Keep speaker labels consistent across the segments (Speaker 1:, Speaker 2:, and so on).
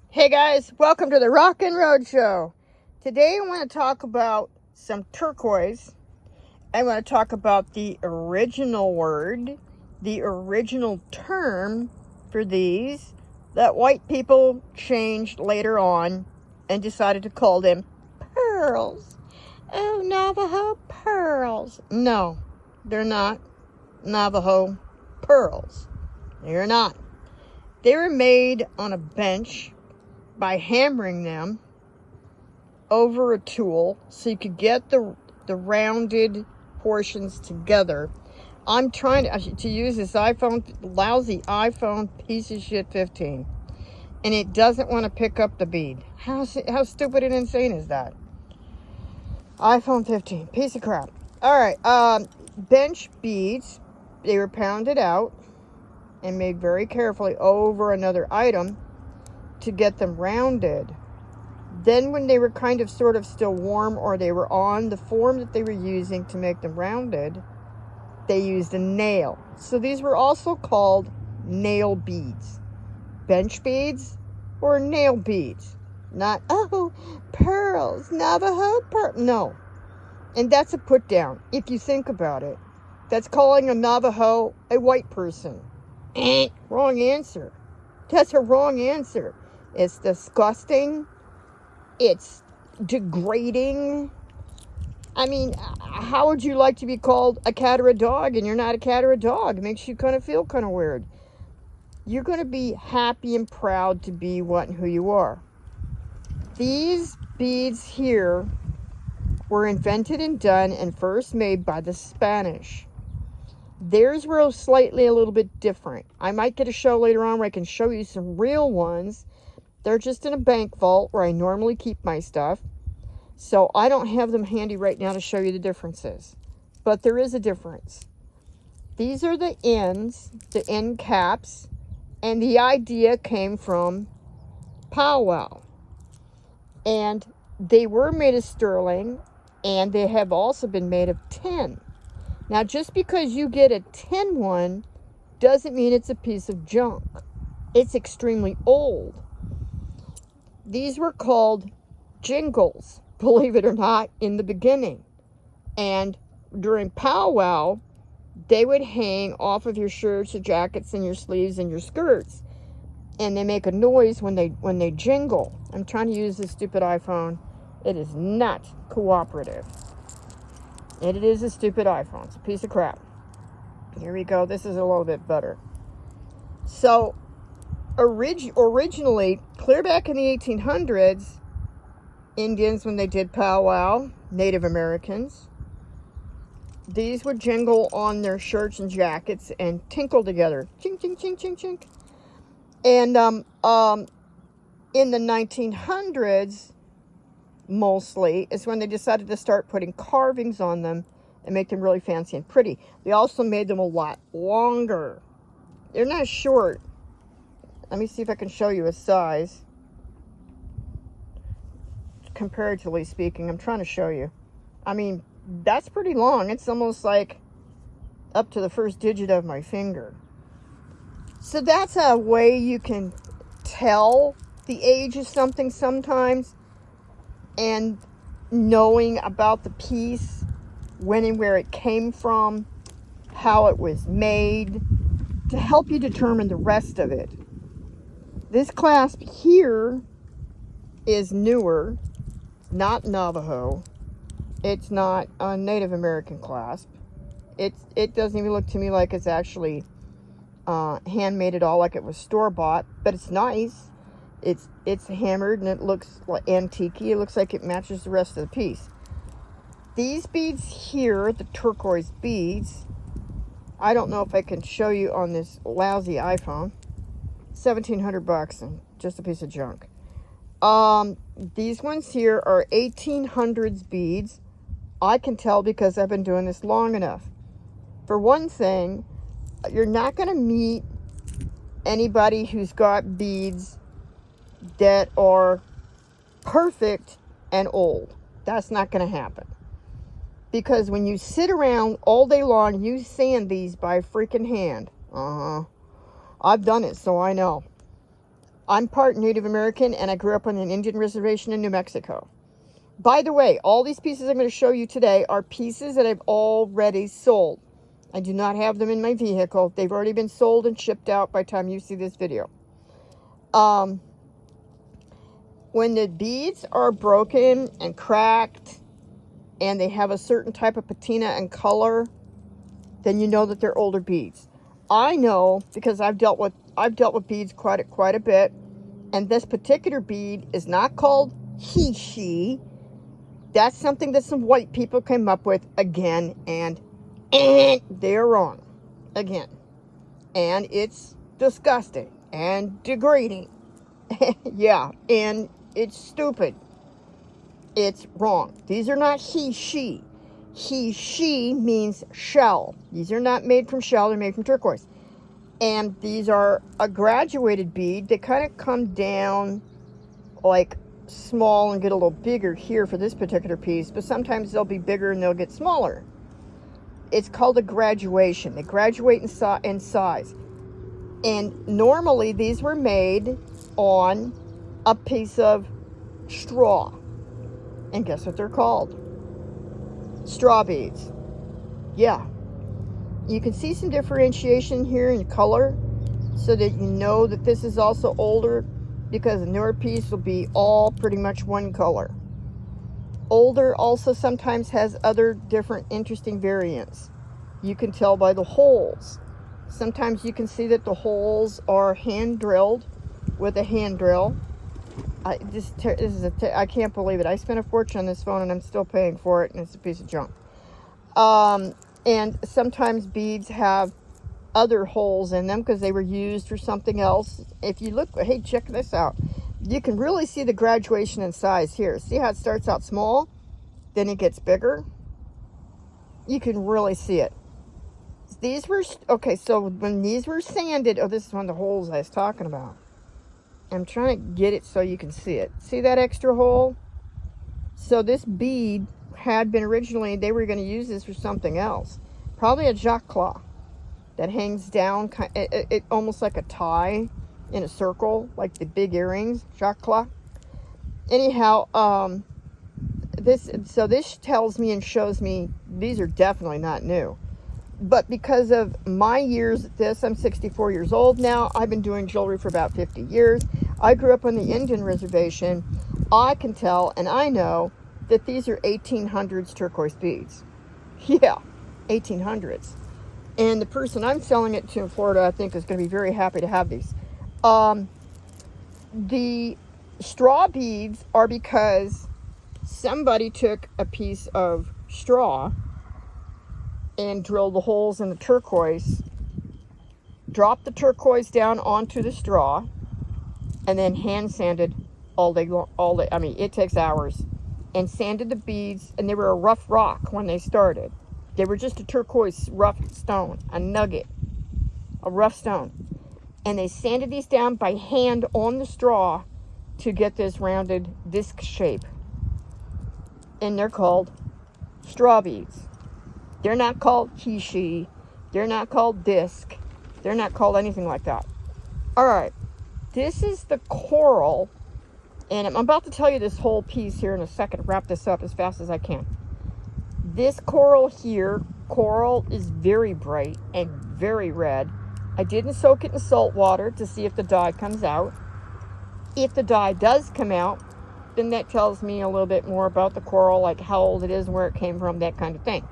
Speaker 1: Hey guys, welcome to the Rock and Road Show. Today I want to talk about some turquoise. I want to talk about the original word, the original term for these that white people changed later on and decided to call them pearls. Oh, Navajo pearls. No, they're not Navajo pearls. They're not. They were made on a bench by hammering them over a tool so you could get the rounded portions together. I'm trying to use this lousy iPhone piece of shit 15, and it doesn't want to pick up the bead. How stupid and insane is that? iPhone 15, piece of crap. All right, bench beads. They were pounded out and made very carefully over another item to get them rounded. Then when they were kind of sort of still warm, or they were on the form that they were using to make them rounded, they used a nail. So these were also called nail beads. Bench beads or nail beads. Not, oh, pearls, Navajo pearl. No. And that's a put down. If you think about it, that's calling a Navajo a white person. Wrong answer. That's a wrong answer. It's disgusting. It's degrading. I mean, how would you like to be called a cat or a dog and you're not a cat or a dog? It makes you kind of feel kind of weird. You're going to be happy and proud to be what and who you are. These beads here were invented and done and first made by the Spanish. Theirs were slightly a little bit different. I might get a show later on where I can show you some real ones. They're just in a bank vault where I normally keep my stuff. So I don't have them handy right now to show you the differences. But there is a difference. These are the ends, the end caps. And the idea came from powwow. And they were made of sterling. And they have also been made of tin. Now, just because you get a tin one doesn't mean it's a piece of junk. It's extremely old. These were called jingles, believe it or not, in the beginning. And during powwow, they would hang off of your shirts, your jackets, and your sleeves, and your skirts. And they make a noise when they jingle. I'm trying to use this stupid iPhone. It is not cooperative. And it is a stupid iPhone. It's a piece of crap. Here we go. This is a little bit better. So, originally, clear back in the 1800s, Indians, when they did powwow, Native Americans, these would jingle on their shirts and jackets and tinkle together. Chink, chink, chink, chink, chink. And in the 1900s, mostly, is when they decided to start putting carvings on them and make them really fancy and pretty. They also made them a lot longer. They're not short. Let me see if I can show you a size. Comparatively speaking, I'm trying to show you. I mean, that's pretty long. It's almost like up to the first digit of my finger. So that's a way you can tell the age of something sometimes. And knowing about the piece, when and where it came from, how it was made, to help you determine the rest of it. This clasp here is newer, not Navajo. It's not a Native American clasp. It doesn't even look to me like it's actually handmade at all, like it was store-bought, but it's nice. It's hammered and it looks like antique. It looks like it matches the rest of the piece. These beads here, the turquoise beads, I don't know if I can show you on this lousy iPhone. $1,700 and just a piece of junk. These ones here are 1800s beads. I can tell because I've been doing this long enough. For one thing, you're not going to meet anybody who's got beads that are perfect and old. That's not going to happen. Because when you sit around all day long, you sand these by freaking hand. I've done it, so I know. I'm part Native American, and I grew up on an Indian reservation in New Mexico. By the way, all these pieces I'm going to show you today are pieces that I've already sold. I do not have them in my vehicle. They've already been sold and shipped out by the time you see this video. When the beads are broken and cracked and they have a certain type of patina and color, then you know that they're older beads. I know because I've dealt with beads quite a bit, and this particular bead is not called Heshi. That's something that some white people came up with again, and they're wrong again. And it's disgusting and degrading. Yeah, and it's stupid. It's wrong. These are not Heshi. Heshi means shell. These are not made from shell, they're made from turquoise. And these are a graduated bead. They kind of come down like small and get a little bigger here for this particular piece, but sometimes they'll be bigger and they'll get smaller. It's called a graduation. They graduate in size. And normally these were made on a piece of straw. And guess what they're called? Straw beads. Yeah. You can see some differentiation here in color so that you know that this is also older, because the newer piece will be all pretty much one color. Older also sometimes has other different interesting variants. You can tell by the holes. Sometimes you can see that the holes are hand drilled with a hand drill. I can't believe it. I spent a fortune on this phone and I'm still paying for it, and it's a piece of junk. And sometimes beads have other holes in them because they were used for something else. If you look, hey, check this out. You can really see the graduation in size here. See how it starts out small, then it gets bigger? You can really see it. These were, okay, so when these were sanded, oh, this is one of the holes I was talking about. I'm trying to get it so you can see it. See that extra hole? So this bead had been originally, they were going to use this for something else. Probably a jacques claw that hangs down, it almost like a tie in a circle, like the big earrings, jacques claw. Anyhow, this tells me and shows me these are definitely not new. But because of my years at this, I'm 64 years old now. I've been doing jewelry for about 50 years. I grew up on the Indian reservation. I can tell, and I know, that these are 1800s turquoise beads. Yeah, 1800s. And the person I'm selling it to in Florida, I think, is going to be very happy to have these. The straw beads are because somebody took a piece of straw and drilled the holes in the turquoise, dropped the turquoise down onto the straw, and then hand sanded all day long. I mean, it takes hours. And sanded the beads, and they were a rough rock when they started. They were just a turquoise rough stone, a nugget, a rough stone. And they sanded these down by hand on the straw to get this rounded disc shape. And they're called straw beads. They're not called Heshi. They're not called disc. They're not called anything like that. All right. This is the coral. And I'm about to tell you this whole piece here in a second. Wrap this up as fast as I can. This coral here, coral is very bright and very red. I didn't soak it in salt water to see if the dye comes out. If the dye does come out, then that tells me a little bit more about the coral, like how old it is and where it came from, that kind of thing.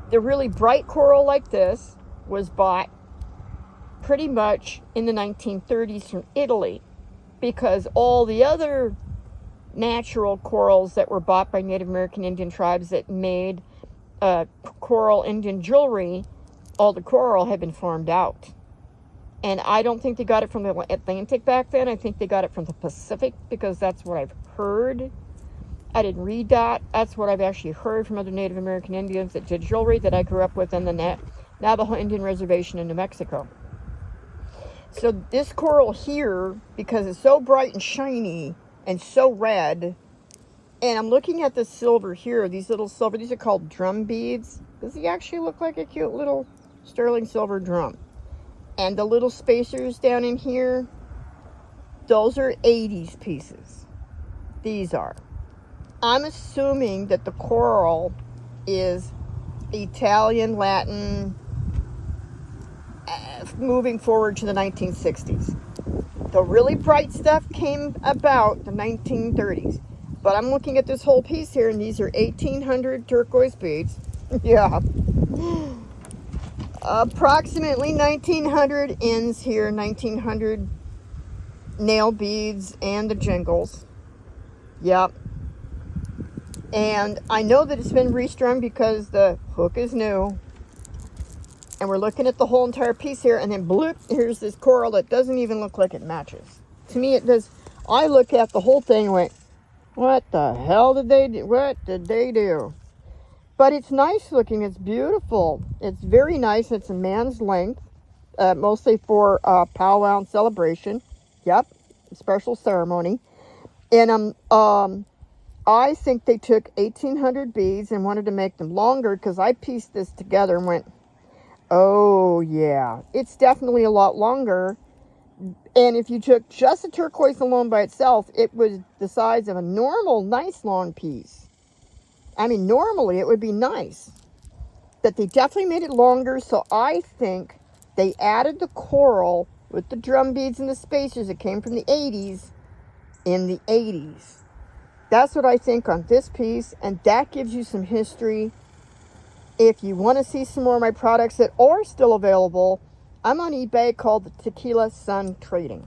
Speaker 1: The really bright coral like this was bought pretty much in the 1930s from Italy, because all the other natural corals that were bought by Native American Indian tribes that made coral Indian jewelry, all the coral had been farmed out. And I don't think they got it from the Atlantic back then. I think they got it from the Pacific, because that's what I've heard. I didn't read that. That's what I've actually heard from other Native American Indians that did jewelry that I grew up with in the Navajo Indian Reservation in New Mexico. So this coral here, because it's so bright and shiny and so red, and I'm looking at the silver here, these little silver, these are called drum beads, because they actually look like a cute little sterling silver drum. And the little spacers down in here, Those are 80s pieces. These are. I'm assuming that the coral is Italian, Latin, moving forward to the 1960s. The really bright stuff came about the 1930s. But I'm looking at this whole piece here, and these are 1800 turquoise beads. Yeah. Approximately 1900 ends here, 1900 nail beads and the jingles. Yep. And I know that it's been restrung because the hook is new. And we're looking at the whole entire piece here, and then bloop, here's this coral that doesn't even look like it matches. To me, it does. I look at the whole thing and went, what the hell did they do? What did they do? But it's nice looking. It's beautiful. It's very nice. It's a man's length, mostly for powwow and celebration. Yep, special ceremony. And I think they took 1800 beads and wanted to make them longer, because I pieced this together and went, oh yeah, it's definitely a lot longer. And if you took just the turquoise alone by itself, it was the size of a normal, nice long piece. I mean, normally it would be nice. But they definitely made it longer, so I think they added the coral with the drum beads and the spacers that came from the 80s in the 80s. That's what I think on this piece, and that gives you some history. If you want to see some more of my products that are still available, I'm on eBay called the TequilasunTrading.